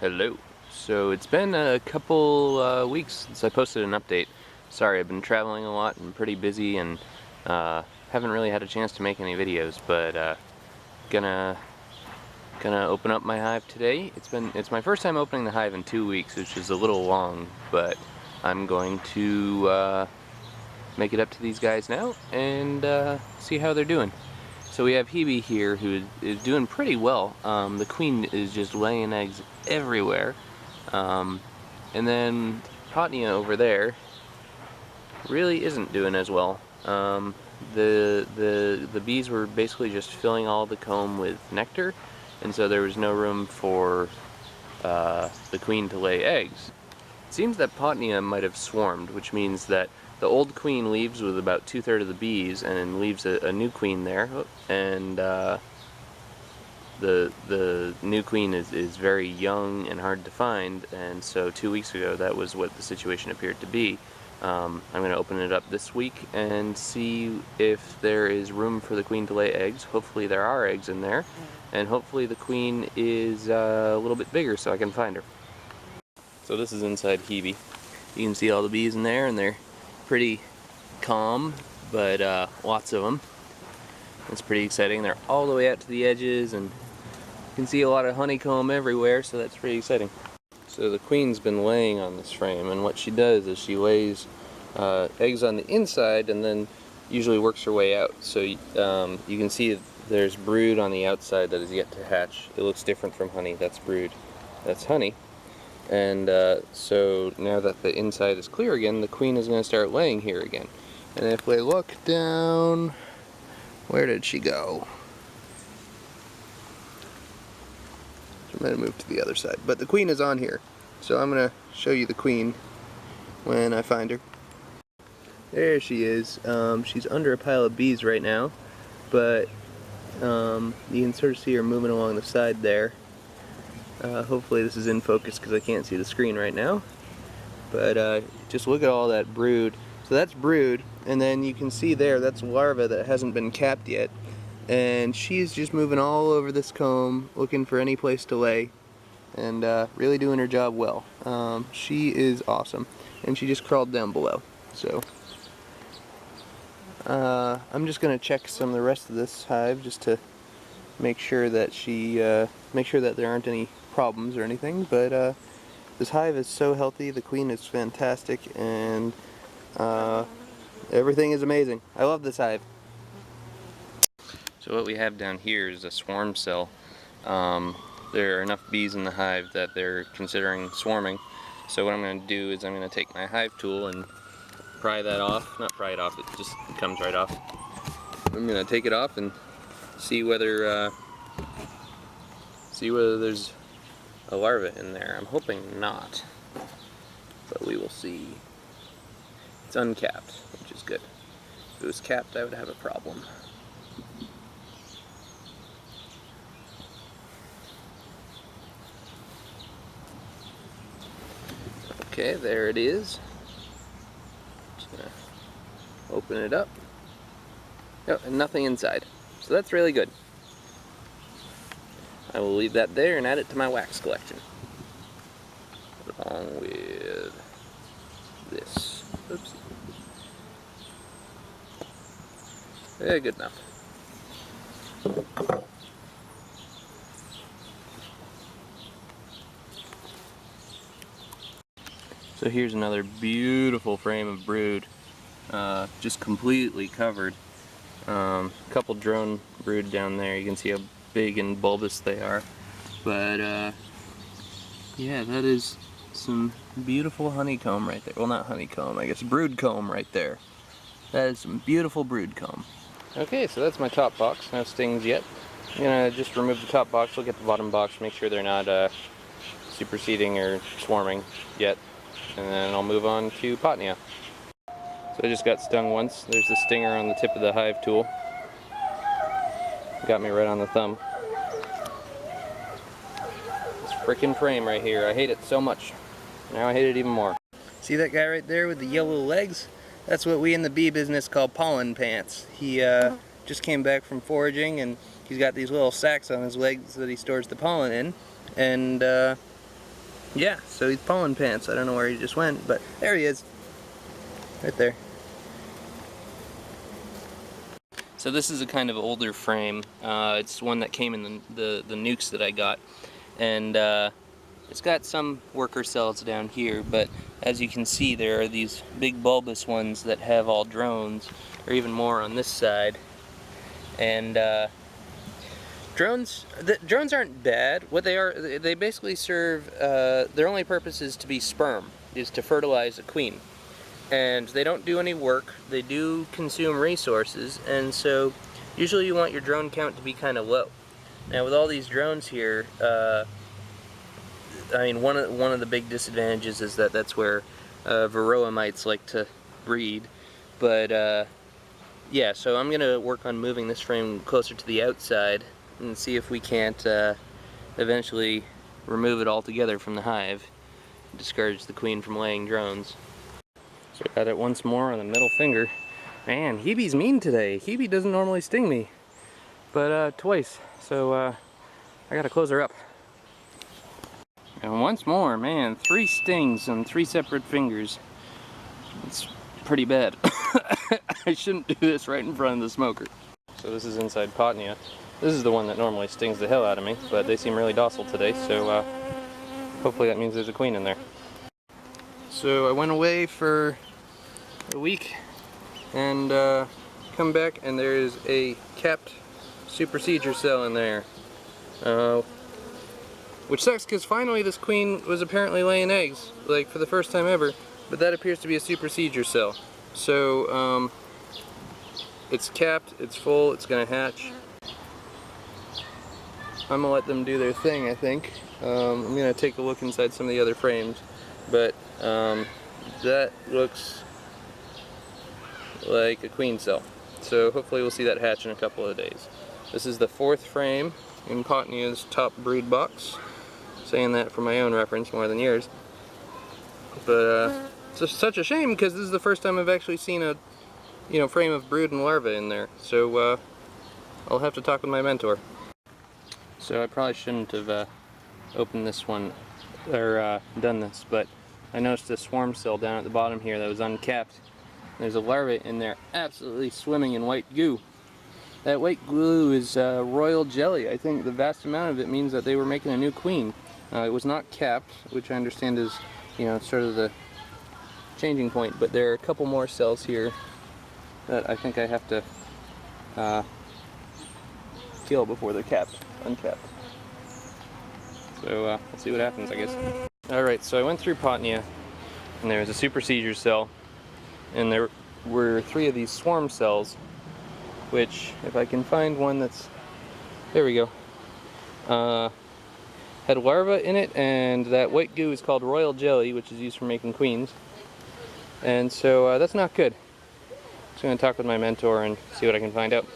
Hello. So it's been a couple weeks since I posted an update. Sorry, I've been traveling a lot and pretty busy and haven't really had a chance to make any videos, but gonna open up my hive today. It's my first time opening the hive in 2 weeks, which is a little long, but I'm going to make it up to these guys now and see how they're doing. So we have Hebe here, who is doing pretty well. The queen is just laying eggs everywhere. And then Potnia over there really isn't doing as well. The bees were basically just filling all the comb with nectar, and so there was no room for the queen to lay eggs. It seems that Potnia might have swarmed, which means that the old queen leaves with about 2/3 of the bees and leaves a new queen there, and the new queen is very young and hard to find, and so 2 weeks ago that was what the situation appeared to be. I'm going to open it up this week and see if there is room for the queen to lay eggs. Hopefully there are eggs in there, and hopefully the queen is a little bit bigger so I can find her. So this is inside Hebe. You can see all the bees in there, and they're pretty calm, but lots of them. It's pretty exciting. They're all the way out to the edges, and you can see a lot of honeycomb everywhere, so that's pretty exciting. So the queen's been laying on this frame, and what she does is she lays eggs on the inside and then usually works her way out. So you can see there's brood on the outside that is yet to hatch. It looks different from honey. That's brood. That's honey. And so now that the inside is clear again, the queen is going to start laying here again. And if we look down, where did she go? She might have moved to the other side, but the queen is on here. So I'm going to show you the queen when I find her. There she is. She's under a pile of bees right now, but you can sort of see her moving along the side there. Hopefully this is in focus because I can't see the screen right now. But just look at all that brood. So that's brood, and then you can see there, that's larva that hasn't been capped yet. And she's just moving all over this comb, looking for any place to lay, and really doing her job well. She is awesome, and she just crawled down below. So I'm just going to check some of the rest of this hive just to make sure that there aren't any problems or anything. But this hive is so healthy. The queen is fantastic, and everything is amazing. I love this hive. So what we have down here is a swarm cell. There are enough bees in the hive that they're considering swarming. So what I'm going to do is I'm going to take my hive tool and pry that off. Not pry it off, it just comes right off. I'm going to take it off and see whether there's a larva in there. I'm hoping not, but we will see. It's uncapped, which is good. If it was capped, I would have a problem. Okay, there it is. Just gonna open it up. Oh, and nothing inside. So that's really good. I will leave that there and add it to my wax collection. Along with this. Oops. Yeah, good enough. So here's another beautiful frame of brood, just completely covered. Couple drone brood down there. You can see how big and bulbous they are. But yeah, that is some beautiful honeycomb right there. Well, not honeycomb, I guess brood comb right there. That is some beautiful brood comb. Okay, so that's my top box. No stings yet. I'm gonna just remove the top box, look at the bottom box, make sure they're not superseding or swarming yet. And then I'll move on to Potnia. So I just got stung once. There's the stinger on the tip of the hive tool. Got me right on the thumb. This frickin' frame right here, I hate it so much. Now I hate it even more. See that guy right there with the yellow legs? That's what we in the bee business call pollen pants. He just came back from foraging, and he's got these little sacks on his legs that he stores the pollen in. And Yeah, so he's pollen pants. I don't know where he just went, but there he is. Right there. So this is a kind of older frame. It's one that came in the nukes that I got. And it's got some worker cells down here, but as you can see, there are these big bulbous ones that have all drones, or even more on this side. And drones aren't bad. What they are, they basically serve, their only purpose is to be sperm, is to fertilize a queen. And they don't do any work, they do consume resources, and so usually you want your drone count to be kind of low. Now with all these drones here, I mean, one of the big disadvantages is that that's where varroa mites like to breed. But yeah, so I'm gonna work on moving this frame closer to the outside and see if we can't eventually remove it altogether from the hive, discourage the queen from laying drones. So I got it once more on the middle finger. Man, Hebe's mean today. Hebe doesn't normally sting me, but twice. So I gotta close her up. And once more, man, 3 stings on 3 separate fingers. It's pretty bad. I shouldn't do this right in front of the smoker. So this is inside Potnia. This is the one that normally stings the hell out of me, but they seem really docile today, so hopefully that means there's a queen in there. So I went away for a week and come back and there is a capped supersedure cell in there. Which sucks because finally this queen was apparently laying eggs, like for the first time ever, but that appears to be a supersedure cell. So it's capped, it's full, it's gonna hatch. I'm gonna let them do their thing, I think. I'm gonna take a look inside some of the other frames, but that looks like a queen cell. So hopefully we'll see that hatch in a couple of days. This is the 4th frame in Potnia's top breed box. Saying that for my own reference more than yours. But it's just such a shame because this is the first time I've actually seen a frame of brood and larvae in there. So I'll have to talk with my mentor. So I probably shouldn't have opened this one or done this, but I noticed a swarm cell down at the bottom here that was uncapped. There's a larva in there absolutely swimming in white goo. That white goo is royal jelly. I think the vast amount of it means that they were making a new queen. It was not capped, which I understand is, sort of the changing point, but there are a couple more cells here that I think I have to kill before they're uncapped. So we'll see what happens, I guess. Alright, so I went through Potnia, and there was a supersedure cell, and there were 3 of these swarm cells, which, if I can find one that's, there we go, had larvae in it, and that white goo is called royal jelly, which is used for making queens. And so that's not good. So I'm going to talk with my mentor and see what I can find out.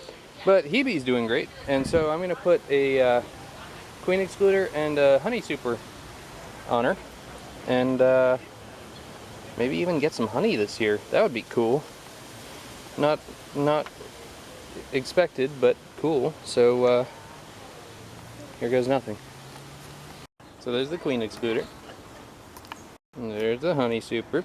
But Hebe's doing great, and so I'm going to put a queen excluder and a honey super on her, and maybe even get some honey this year. That would be cool. Not expected, but cool. So here goes nothing. So there's the queen excluder, and there's the honey super.